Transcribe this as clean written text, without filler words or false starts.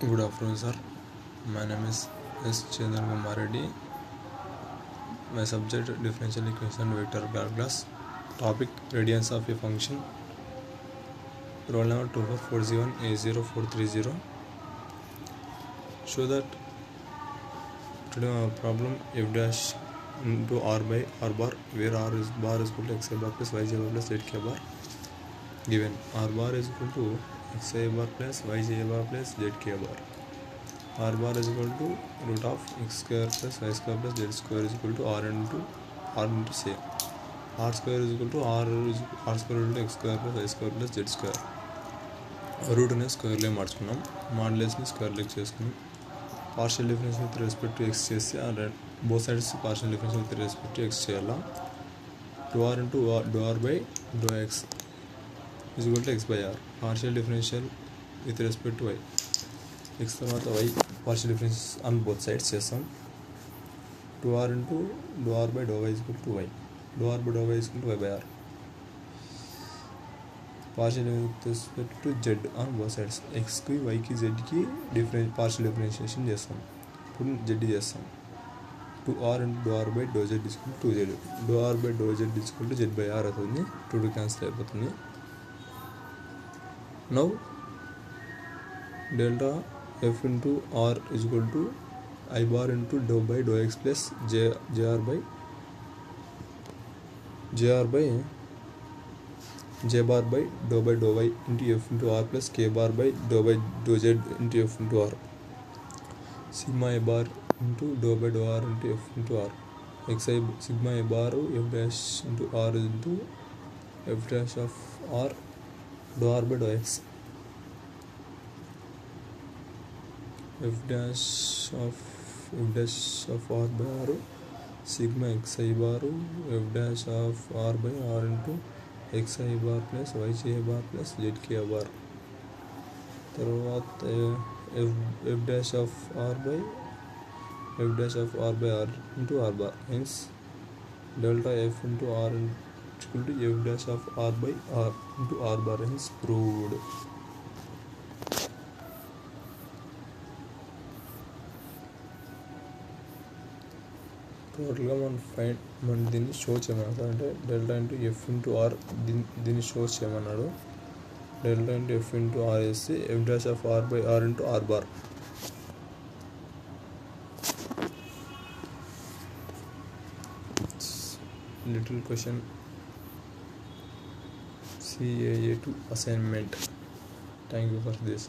Good afternoon, sir. My name is S. Chandran Kumar Reddy. My subject differential equation vector calculus. Topic radians of a function. Roll number 24401A0430. Show that today our problem f dash into r by r bar, where r is bar is equal to xi bar plus yj bar plus zk bar. Given r bar is equal to xi bar plus yj bar plus zk bar. R bar is equal to root of x square plus y square plus z square is equal to r into c. R square is equal to r square into x square plus y square plus z square. Root ని square లో మార్చుకున్నాం, modulus ని square లెక్ చేసుకున్నాం. Partial difference with respect to X చేసి both sides partial difference with respect to X చేయాలా. Do R into do R by do X is equal to X by R. Partial differential with respect to Y. X తర్వాత Y partial difference on both sides చేస్తాం. Do R into do R by do Y is equal to why. Do R by do Y is equal to Y by R. Partial with respect to Z on both sides. ఎక్స్కి వైకి జెడ్కి partial differentiation చేస్తాం. ఇప్పుడు Z చేస్తాం. Two R into do R by do Z equal to Z. Do R by do Z equal to Z by R అవుతుంది. Two cancel అయిపోతుంది. Now delta F into R is equal to I bar into do by do X plus JR by J bar by dou by dou y into f into r plus k bar by dou by dou z into f into r. Sigma a bar into dou by dou r into f into r. Xi sigma a bar f dash into r into f dash of r dou r by dou x. F dash of r by r sigma xi bar f dash of r by r into xi bar plus yj bar plus zk bar. తర్వాత f dash of r by r into r bar. Hence delta f into r equal to f dash of r by r into r bar. Hence proved. టోటల్గా మనం దీన్ని show చేయమన్నాడు. అంటే delta into F into R దీన్ని show చేయమన్నాడు. Delta into F into R వేసి F dash of R by R into R bar. Little question CAA2 assignment. Thank you for this.